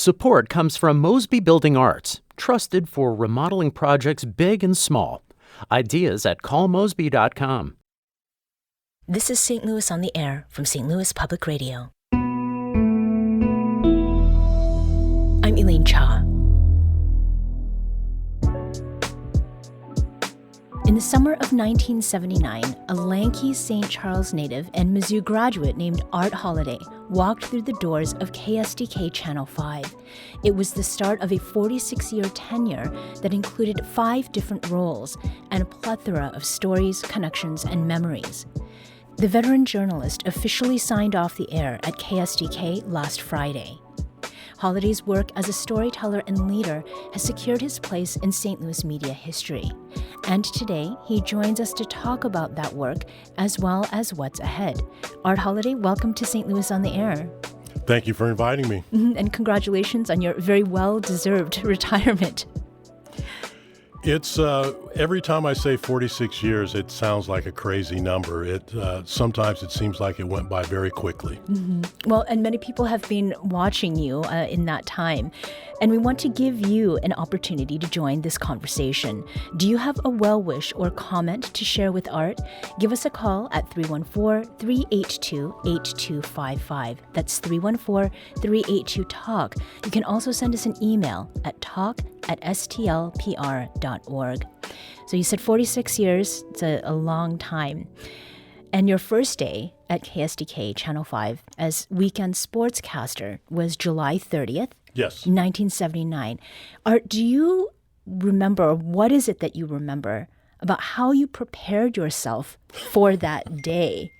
Support comes from Mosby Building Arts, trusted for remodeling projects big and small. Ideas at callmosby.com. This is St. Louis on the Air from St. Louis Public Radio. I'm Elaine Cha. In the summer of 1979, a lanky St. Charles native and Mizzou graduate named Art Holliday walked through the doors of KSDK Channel 5. It was the start of a 46-year tenure that included 5 different roles and a plethora of stories, connections, and memories. The veteran journalist officially signed off the air at KSDK last Friday. Holliday's work as a storyteller and leader has secured his place in St. Louis media history. And today, he joins us to talk about that work as well as what's ahead. Art Holliday, welcome to St. Louis on the Air. Thank you for inviting me. And congratulations on your very well-deserved retirement. It's every time I say 46 years, it sounds like a crazy number. Sometimes it seems like it went by very quickly. Mm-hmm. Well, and many people have been watching you in that time. And we want to give you an opportunity to join this conversation. Do you have a well-wish or comment to share with Art? Give us a call at 314-382-8255. That's 314-382-TALK. You can also send us an email at talk@stlpr.org. So you said 46 years. It's a long time. And your first day at KSDK Channel 5 as weekend sportscaster was July 30th. Yes. 1979. Art, do you remember, what is it that you remember about how you prepared yourself for that day?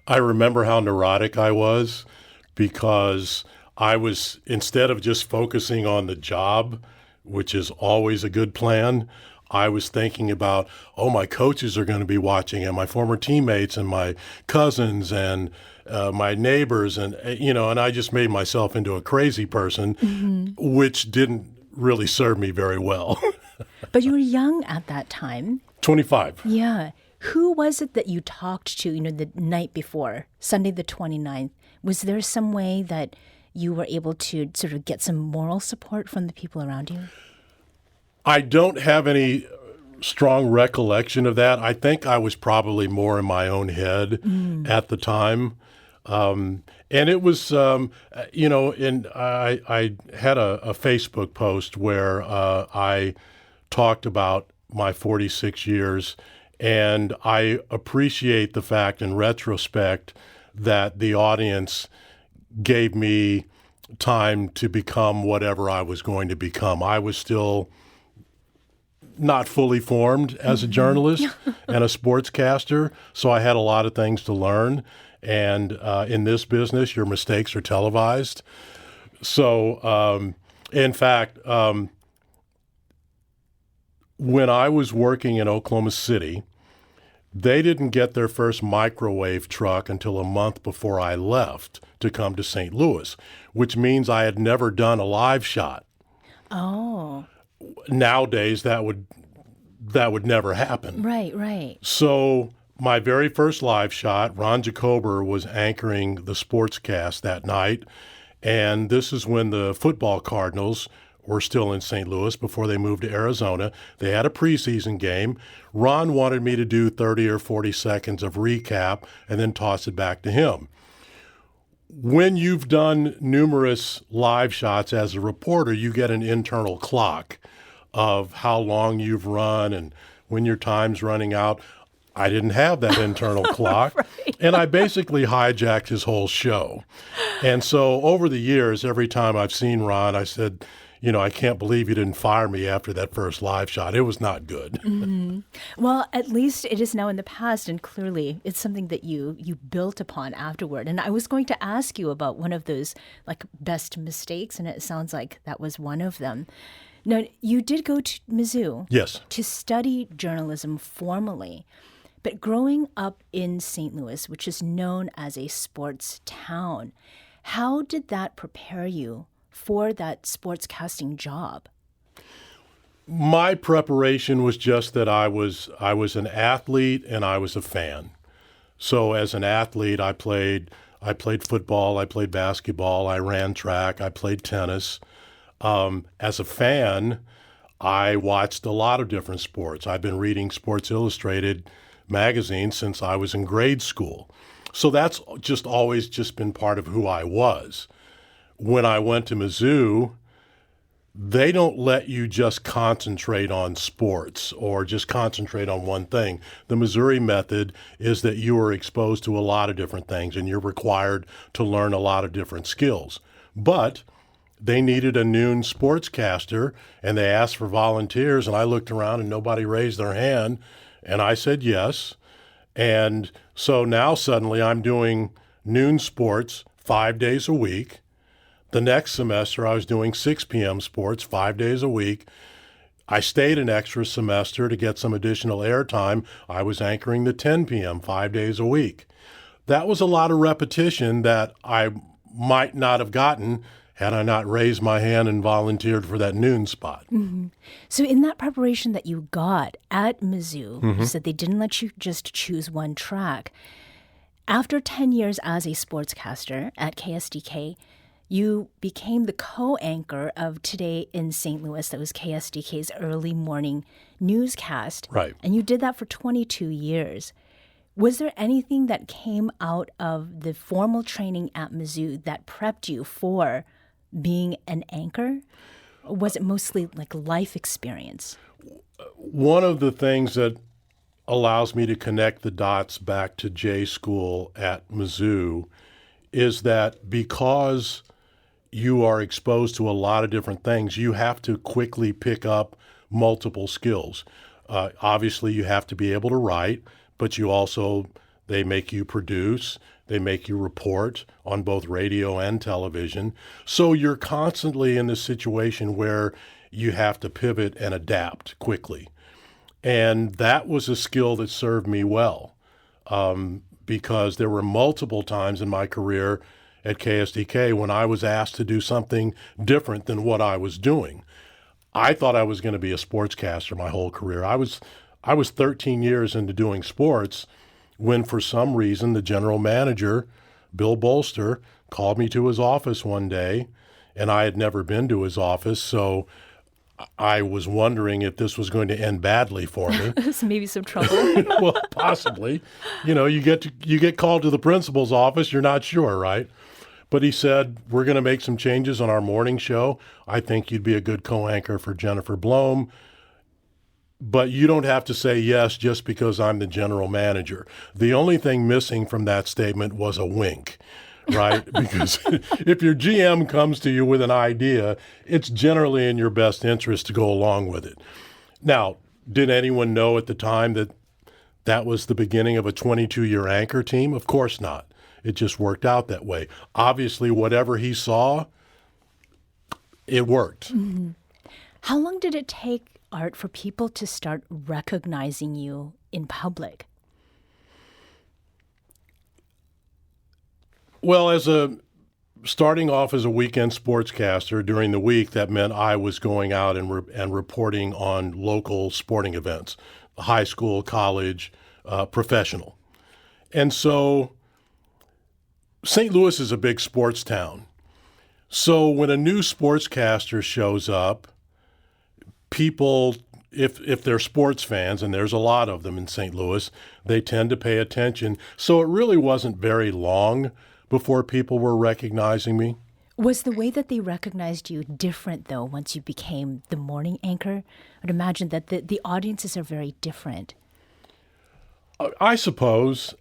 I remember how neurotic I was because I was, instead of just focusing on the job, which is always a good plan, I was thinking about, my coaches are going to be watching, and my former teammates and my cousins and my neighbors, and I just made myself into a crazy person, which didn't really serve me very well. But you were young at that time. 25. Yeah. Who was it that you talked to, the night before, Sunday the 29th? Was there some way that you were able to sort of get some moral support from the people around you? I don't have any strong recollection of that. I think I was probably more in my own head at the time. And it was, I had a Facebook post where I talked about my 46 years, and I appreciate the fact in retrospect that the audience gave me time to become whatever I was going to become. I was still not fully formed as a journalist and a sportscaster, so I had a lot of things to learn. And in this business, your mistakes are televised. So, in fact, when I was working in Oklahoma City, they didn't get their first microwave truck until a month before I left to come to St. Louis, which means I had never done a live shot. Oh. Nowadays, that would never happen. Right. So my very first live shot, Ron Jacober was anchoring the sportscast that night, and this is when the football Cardinals were still in St. Louis before they moved to Arizona. They had a preseason game. Ron wanted me to do 30 or 40 seconds of recap and then toss it back to him. When you've done numerous live shots as a reporter, you get an internal clock of how long you've run and when your time's running out. I didn't have that internal clock, Right. And I basically hijacked his whole show. And so over the years, every time I've seen Ron, I said, I can't believe you didn't fire me after that first live shot. It was not good. Mm-hmm. Well, at least it is now in the past, and clearly it's something that you built upon afterward. And I was going to ask you about one of those best mistakes, and it sounds like that was one of them. Now, you did go to Mizzou. Yes. To study journalism formally. But growing up in St. Louis, which is known as a sports town, how did that prepare you for that sportscasting job? My preparation was just that I was an athlete and I was a fan. So as an athlete, I played I played football, I played basketball, I ran track, I played tennis. As a fan, I watched a lot of different sports. I've been reading Sports Illustrated magazine since I was in grade school. So that's just always just been part of who I was. When I went to Mizzou, they don't let you just concentrate on sports or just concentrate on one thing. The Missouri method is that you are exposed to a lot of different things and you're required to learn a lot of different skills. But they needed a noon sportscaster and they asked for volunteers, and I looked around and nobody raised their hand, and I said yes. And so now suddenly I'm doing noon sports 5 days a week. The next semester, I was doing 6 p.m. sports 5 days a week. I stayed an extra semester to get some additional airtime. I was anchoring the 10 p.m. 5 days a week. That was a lot of repetition that I might not have gotten had I not raised my hand and volunteered for that noon spot. Mm-hmm. So in that preparation that you got at Mizzou, you said they didn't let you just choose one track. After 10 years as a sportscaster at KSDK, you became the co-anchor of Today in St. Louis. That was KSDK's early morning newscast. Right. And you did that for 22 years. Was there anything that came out of the formal training at Mizzou that prepped you for being an anchor? Or was it mostly like life experience? One of the things that allows me to connect the dots back to J School at Mizzou is that because you are exposed to a lot of different things, you have to quickly pick up multiple skills. Obviously, you have to be able to write, but they make you produce, they make you report on both radio and television. So you're constantly in this situation where you have to pivot and adapt quickly. And that was a skill that served me well, because there were multiple times in my career at KSDK when I was asked to do something different than what I was doing. I thought I was going to be a sportscaster my whole career. I was 13 years into doing sports when, for some reason, the general manager, Bill Bolster, called me to his office one day, and I had never been to his office, so I was wondering if this was going to end badly for me. So maybe some trouble. Well, possibly. You get called to the principal's office, you're not sure, right? But he said, we're going to make some changes on our morning show. I think you'd be a good co-anchor for Jennifer Blome. But you don't have to say yes just because I'm the general manager. The only thing missing from that statement was a wink, right? Because if your GM comes to you with an idea, it's generally in your best interest to go along with it. Now, did anyone know at the time that that was the beginning of a 22-year anchor team? Of course not. It just worked out that way. Obviously, whatever he saw, it worked. Mm-hmm. How long did it take, Art, for people to start recognizing you in public? Well, starting off as a weekend sportscaster during the week, that meant I was going out and reporting on local sporting events, high school, college, professional. And so St. Louis is a big sports town. So when a new sportscaster shows up, people, if they're sports fans, and there's a lot of them in St. Louis, they tend to pay attention. So it really wasn't very long before people were recognizing me. Was the way that they recognized you different, though, once you became the morning anchor? I'd imagine that the audiences are very different. I suppose.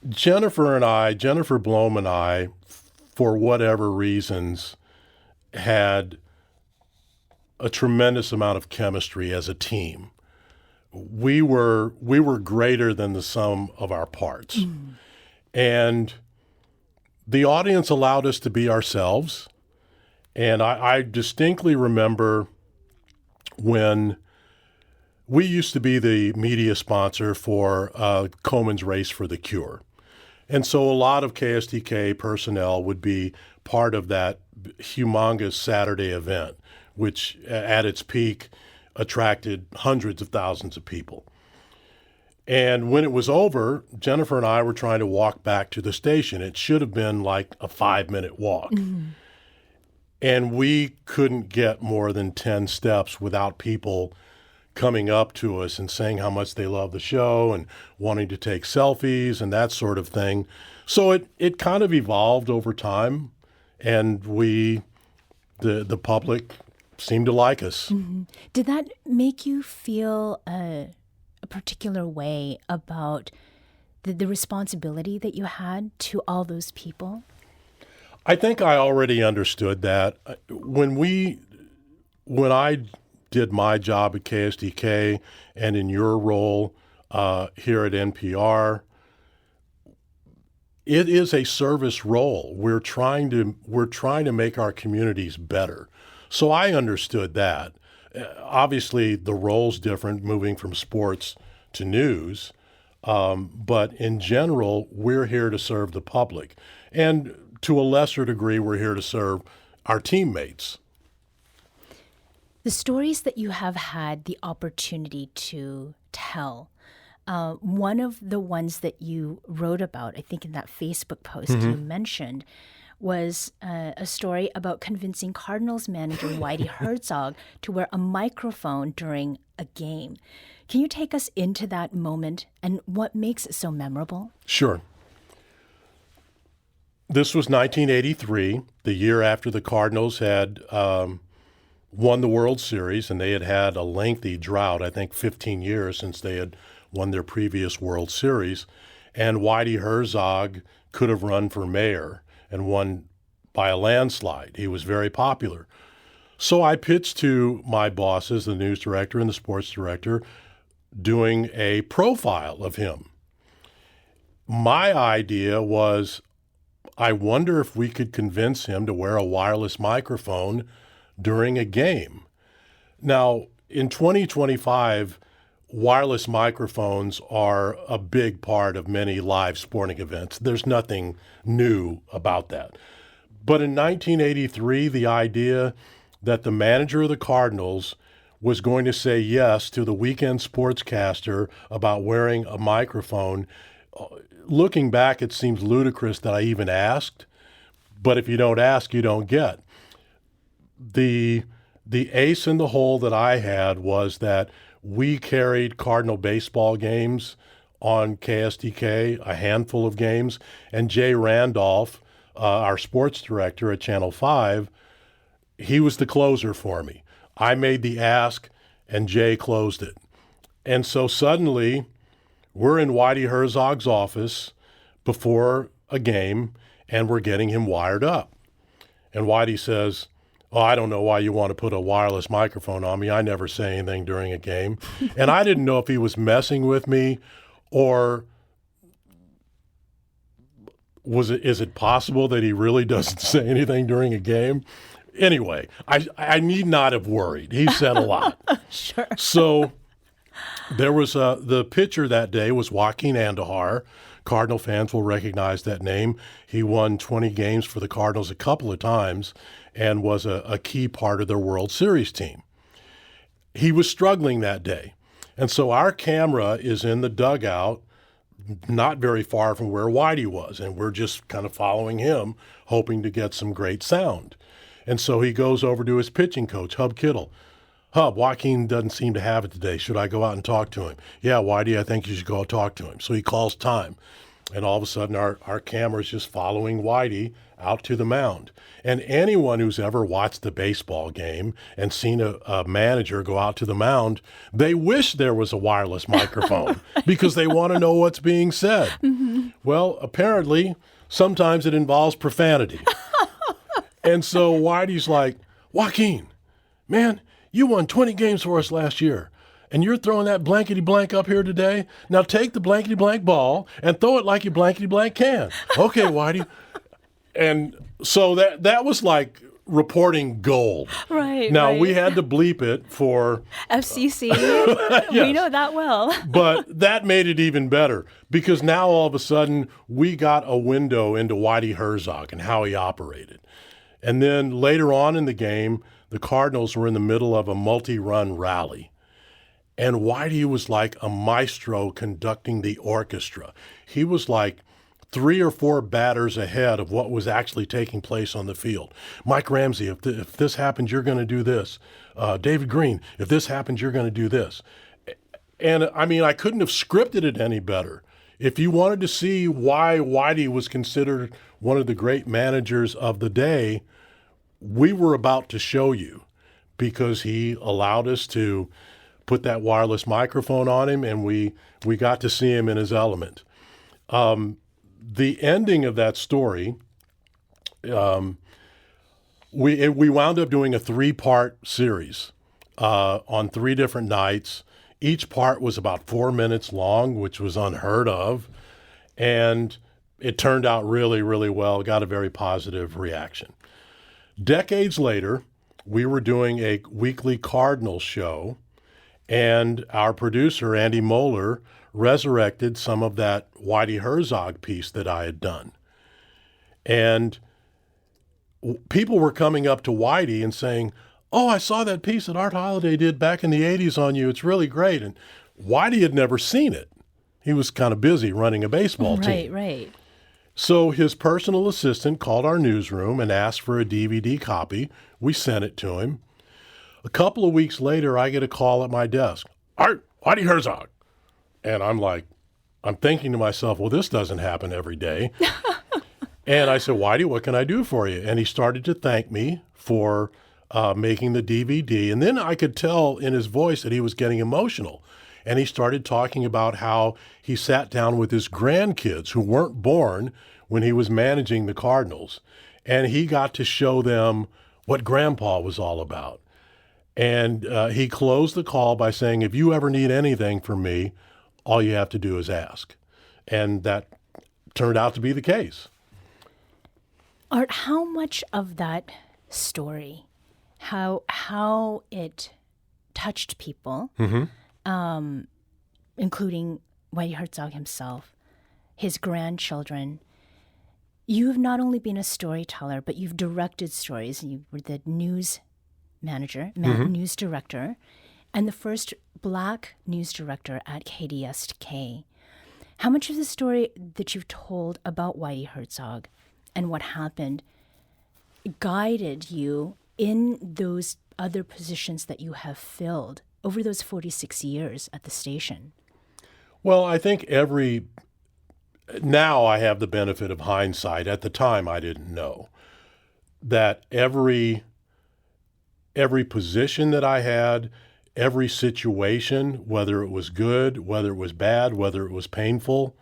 Jennifer Blome and I, for whatever reasons, had a tremendous amount of chemistry as a team. We were greater than the sum of our parts. Mm. And the audience allowed us to be ourselves. And I distinctly remember when we used to be the media sponsor for Komen's Race for the Cure. And so a lot of KSDK personnel would be part of that humongous Saturday event, which at its peak attracted hundreds of thousands of people. And when it was over, Jennifer and I were trying to walk back to the station. It should have been like a 5-minute walk. And we couldn't get more than 10 steps without people coming up to us and saying how much they love the show and wanting to take selfies and that sort of thing. So it kind of evolved over time, and the public seemed to like us. Did that make you feel a particular way about the responsibility that you had to all those people? I think I already understood that. When I did my job at KSDK and in your role here at NPR, it is a service role. We're trying to make our communities better. So I understood that. Obviously, the role's different, moving from sports to news. But in general, we're here to serve the public. And to a lesser degree, we're here to serve our teammates. The stories that you have had the opportunity to tell, one of the ones that you wrote about, I think in that Facebook post you mentioned, was a story about convincing Cardinals manager Whitey Herzog to wear a microphone during a game. Can you take us into that moment and what makes it so memorable? Sure. This was 1983, the year after the Cardinals had won the World Series, and they had had a lengthy drought, I think 15 years since they had won their previous World Series. And Whitey Herzog could have run for mayor and won by a landslide. He was very popular. So I pitched to my bosses, the news director and the sports director, doing a profile of him. My idea was, I wonder if we could convince him to wear a wireless microphone during a game. Now, in 2025, wireless microphones are a big part of many live sporting events. There's nothing new about that. But in 1983, the idea that the manager of the Cardinals was going to say yes to the weekend sportscaster about wearing a microphone, looking back, it seems ludicrous that I even asked. But if you don't ask, you don't get. The ace in the hole that I had was that we carried Cardinal baseball games on KSDK, a handful of games, and Jay Randolph, our sports director at Channel 5, he was the closer for me. I made the ask, and Jay closed it. And so suddenly, we're in Whitey Herzog's office before a game, and we're getting him wired up. And Whitey says, "Oh, I don't know why you want to put a wireless microphone on me. I never say anything during a game." And I didn't know if he was messing with me or is it possible that he really doesn't say anything during a game? Anyway, I need not have worried. He said a lot. Sure. So there was the pitcher that day was Joaquin Andahar. Cardinal fans will recognize that name. He won 20 games for the Cardinals a couple of times and was a key part of their World Series team. He was struggling that day. And so our camera is in the dugout, not very far from where Whitey was, and we're just kind of following him, hoping to get some great sound. And so he goes over to his pitching coach, Hub Kittle. "Hub, Joaquin doesn't seem to have it today. Should I go out and talk to him?" "Yeah, Whitey, I think you should go talk to him." So he calls time. And all of a sudden, our camera is just following Whitey out to the mound. And anyone who's ever watched a baseball game and seen a manager go out to the mound, they wish there was a wireless microphone because they want to know what's being said. Mm-hmm. Well, apparently, sometimes it involves profanity. And so Whitey's like, "Joaquin, man, you won 20 games for us last year. And you're throwing that blankety-blank up here today? Now take the blankety-blank ball and throw it like you blankety-blank can." "Okay, Whitey." And so that was like reporting gold. Right. Now, right. we had to bleep it for FCC. Yes. We know that well. But that made it even better because now all of a sudden we got a window into Whitey Herzog and how he operated. And then later on in the game, the Cardinals were in the middle of a multi-run rally. And Whitey was like a maestro conducting the orchestra. He was like 3 or 4 batters ahead of what was actually taking place on the field. Mike Ramsey, if this happens, you're going to do this. David Green, if this happens, you're going to do this. And I mean, I couldn't have scripted it any better. If you wanted to see why Whitey was considered one of the great managers of the day, we were about to show you, because he allowed us to put that wireless microphone on him, and we got to see him in his element. The ending of that story, we wound up doing a 3-part series on 3 different nights. Each part was about 4 minutes long, which was unheard of, and it turned out really, really well. Got a very positive reaction. Decades later, we were doing a weekly Cardinals show, and our producer, Andy Moeller, resurrected some of that Whitey Herzog piece that I had done. And people were coming up to Whitey and saying, "Oh, I saw that piece that Art Holliday did back in the 80s on you. It's really great." And Whitey had never seen it. He was kind of busy running a baseball team. Right. So his personal assistant called our newsroom and asked for a DVD copy. We sent it to him. A couple of weeks later, I get a call at my desk. "Art, Whitey Herzog." And I'm thinking to myself, well, this doesn't happen every day. And I said, "Whitey, what can I do for you?" And he started to thank me for making the DVD. And then I could tell in his voice that he was getting emotional. And he started talking about how he sat down with his grandkids who weren't born when he was managing the Cardinals. And he got to show them what Grandpa was all about. And he closed the call by saying, "If you ever need anything from me, all you have to do is ask." And that turned out to be the case. Art, how much of that story, how it touched people, including Whitey Herzog himself, his grandchildren. You've not only been a storyteller, but you've directed stories. You were the news manager, news director, and the first Black news director at KSDK. How much of the story that you've told about Whitey Herzog and what happened guided you in those other positions that you have filled over those 46 years at the station? Well, I think now I have the benefit of hindsight. At the time, I didn't know that every position that I had, every situation, whether it was good, whether it was bad, whether it was painful,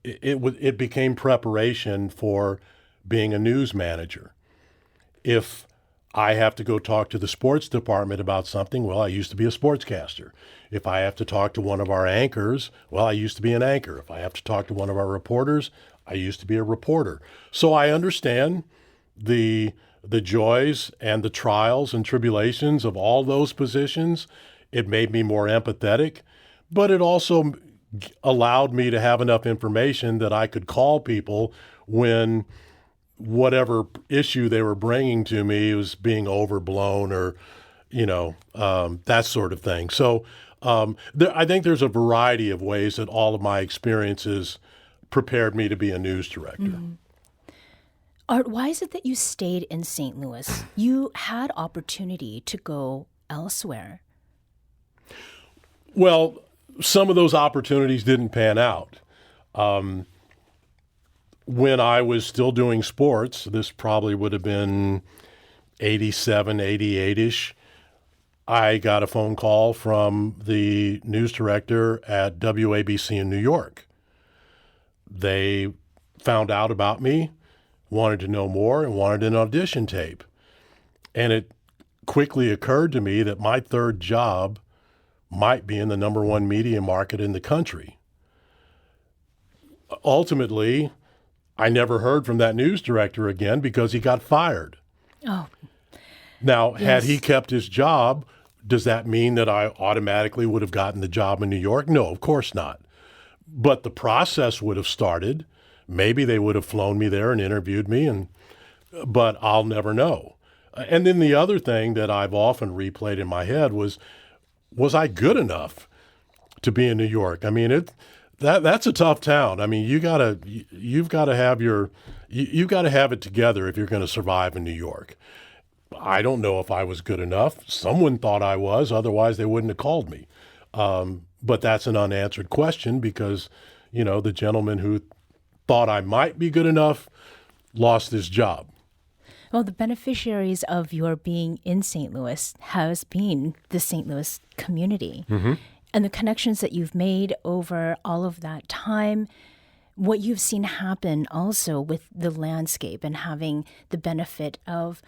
it became preparation for being a news manager. If I have to go talk to the sports department about something, well, I used to be a sportscaster. If I have to talk to one of our anchors, well, I used to be an anchor. If I have to talk to one of our reporters, I used to be a reporter. So I understand the joys and the trials and tribulations of all those positions. It made me more empathetic, but it also allowed me to have enough information that I could call people when whatever issue they were bringing to me was being overblown or, that sort of thing. So I think there's a variety of ways that all of my experiences prepared me to be a news director. Mm-hmm. Art, why is it that you stayed in St. Louis? You had opportunity to go elsewhere. Well, some of those opportunities didn't pan out. When I was still doing sports, this probably would have been 87, 88-ish, I got a phone call from the news director at WABC in New York. They found out about me, wanted to know more, and wanted an audition tape. And it quickly occurred to me that my third job might be in the number one media market in the country. Ultimately, I never heard from that news director again because he got fired. Oh. Now, yes. Had he kept his job, does that mean that I automatically would have gotten the job in New York? No, of course not. But the process would have started. Maybe they would have flown me there and interviewed me, but I'll never know. And then the other thing that I've often replayed in my head was was I good enough to be in New York? I mean, that's a tough town. I mean, you've got to have it together if you're going to survive in New York. I don't know if I was good enough. Someone thought I was, otherwise they wouldn't have called me. But that's an unanswered question because, the gentleman who thought I might be good enough lost his job. Well, the beneficiaries of your being in St. Louis has been the St. Louis community. Mm-hmm. And the connections that you've made over all of that time, what you've seen happen also with the landscape and having the benefit of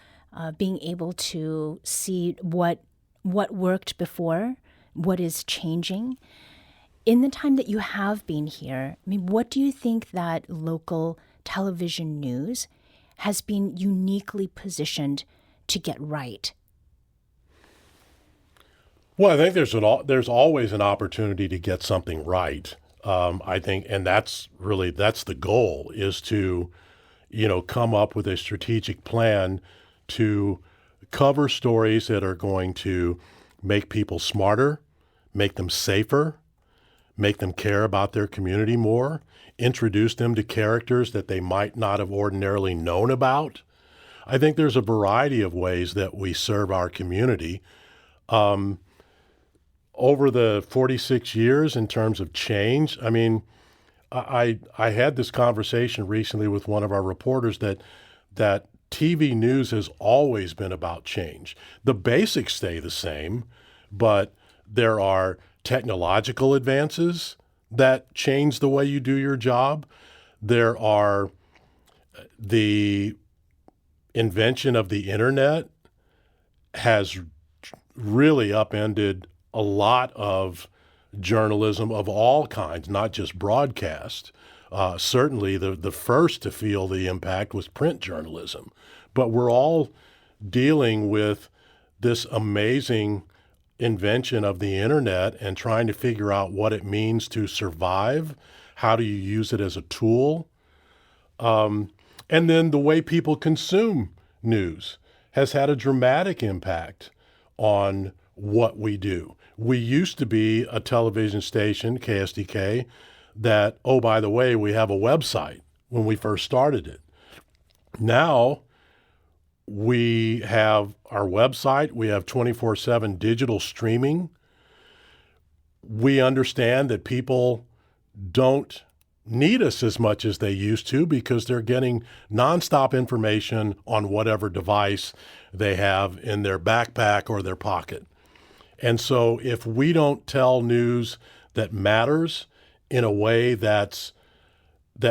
being able to see what worked before, what is changing. In the time that you have been here, I mean, what do you think that local television news has been uniquely positioned to get right? Well, I think there's always an opportunity to get something right. I think, and that's the goal, is to, come up with a strategic plan to cover stories that are going to make people smarter, make them safer, make them care about their community more, introduce them to characters that they might not have ordinarily known about. I think there's a variety of ways that we serve our community. Over the 46 years in terms of change, I mean, I had this conversation recently with one of our reporters that TV news has always been about change. The basics stay the same, but there are technological advances that change the way you do your job. There are the invention of the internet has really upended a lot of journalism of all kinds, not just broadcast. Certainly the first to feel the impact was print journalism. But we're all dealing with this amazing invention of the internet and trying to figure out what it means to survive. How do you use it as a tool? And then the way people consume news has had a dramatic impact on what we do. We used to be a television station, KSDK, that, oh, by the way, we have a website when we first started it. Now we have our website, we have 24/7 digital streaming. We understand that people don't need us as much as they used to because they're getting nonstop information on whatever device they have in their backpack or their pocket. And so if we don't tell news that matters in a way that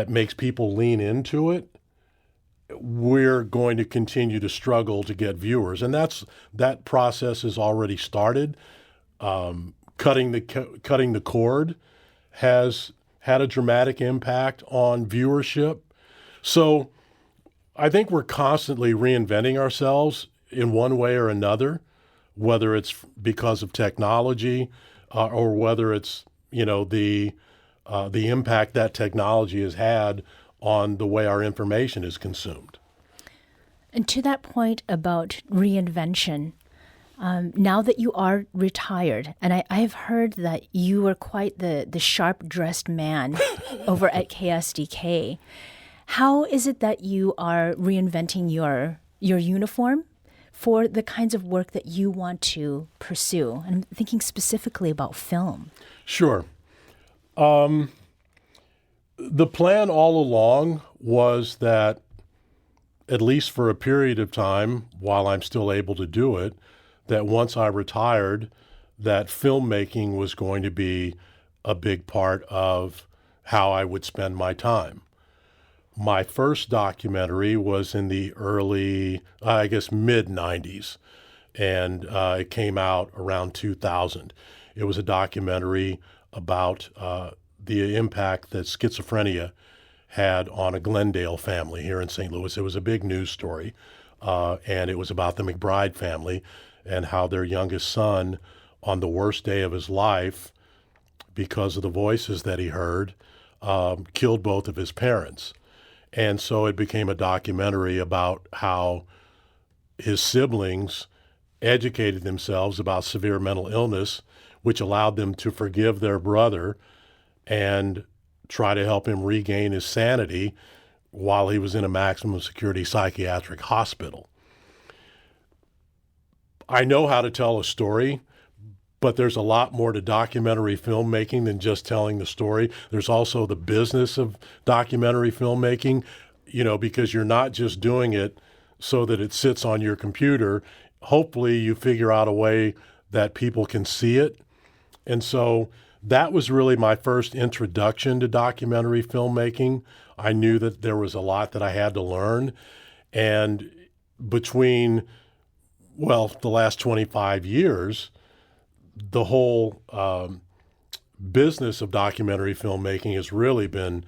makes people lean into it, we're going to continue to struggle to get viewers. And that process has already started. Cutting the cord has had a dramatic impact on viewership. So I think we're constantly reinventing ourselves in one way or another, whether it's because of technology or whether it's, the impact that technology has had on the way our information is consumed. And to that point about reinvention, now that you are retired, and I have heard that you were quite the sharp-dressed man over at KSDK, how is it that you are reinventing your uniform for the kinds of work that you want to pursue? I'm thinking specifically about film. Sure. The plan all along was that, at least for a period of time, while I'm still able to do it, that once I retired, that filmmaking was going to be a big part of how I would spend my time. My first documentary was in the early, mid-90s, and it came out around 2000. It was a documentary about the impact that schizophrenia had on a Glendale family here in St. Louis. It was a big news story, and it was about the McBride family and how their youngest son, on the worst day of his life, because of the voices that he heard, killed both of his parents. And so it became a documentary about how his siblings educated themselves about severe mental illness, which allowed them to forgive their brother and try to help him regain his sanity while he was in a maximum security psychiatric hospital. I know how to tell a story, but there's a lot more to documentary filmmaking than just telling the story. There's also the business of documentary filmmaking, because you're not just doing it so that it sits on your computer. Hopefully you figure out a way that people can see it. And so that was really my first introduction to documentary filmmaking. I knew that there was a lot that I had to learn. And between, the last 25 years, the whole business of documentary filmmaking has really been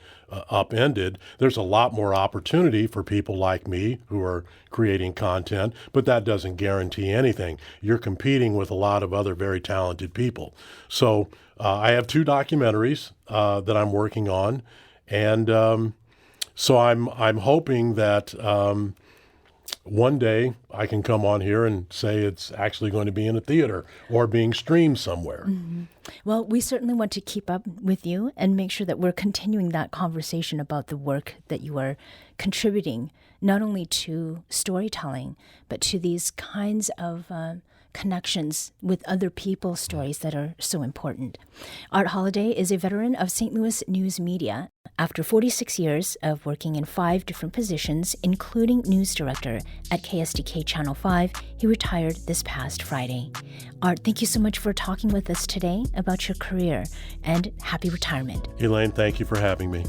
upended. There's a lot more opportunity for people like me who are creating content, but that doesn't guarantee anything. You're competing with a lot of other very talented people. So I have 2 documentaries that I'm working on, and so I'm hoping that one day I can come on here and say it's actually going to be in a theater or being streamed somewhere. Mm-hmm. Well, we certainly want to keep up with you and make sure that we're continuing that conversation about the work that you are contributing, not only to storytelling, but to these kinds of connections with other people's stories that are so important. Art Holliday is a veteran of St. Louis news media. After 46 years of working in 5 different positions, including news director at KSDK Channel 5, he retired this past Friday. Art, thank you so much for talking with us today about your career, and happy retirement. Elaine, thank you for having me.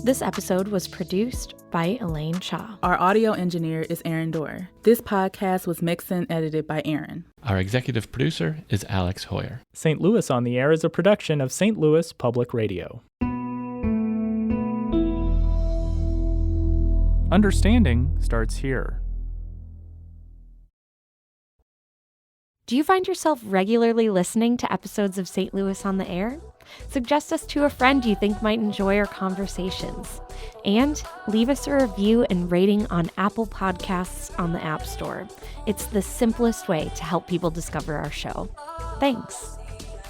This episode was produced by Elaine Shaw. Our audio engineer is Aaron Dorr. This podcast was mixed and edited by Aaron. Our executive producer is Alex Hoyer. St. Louis on the Air is a production of St. Louis Public Radio. Understanding starts here. Do you find yourself regularly listening to episodes of St. Louis on the Air? Suggest us to a friend you think might enjoy our conversations. And leave us a review and rating on Apple Podcasts on the App Store. It's the simplest way to help people discover our show. Thanks.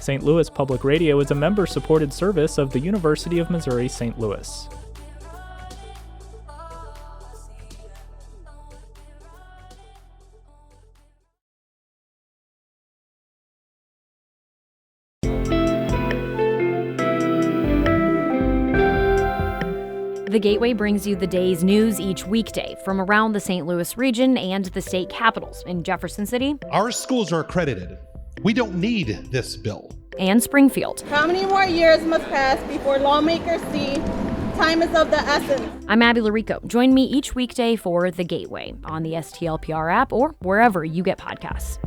St. Louis Public Radio is a member-supported service of the University of Missouri St. Louis. The Gateway brings you the day's news each weekday from around the St. Louis region and the state capitals in Jefferson City. Our schools are accredited. We don't need this bill. And Springfield. How many more years must pass before lawmakers see time is of the essence? I'm Abby Larico. Join me each weekday for The Gateway on the STLPR app or wherever you get podcasts.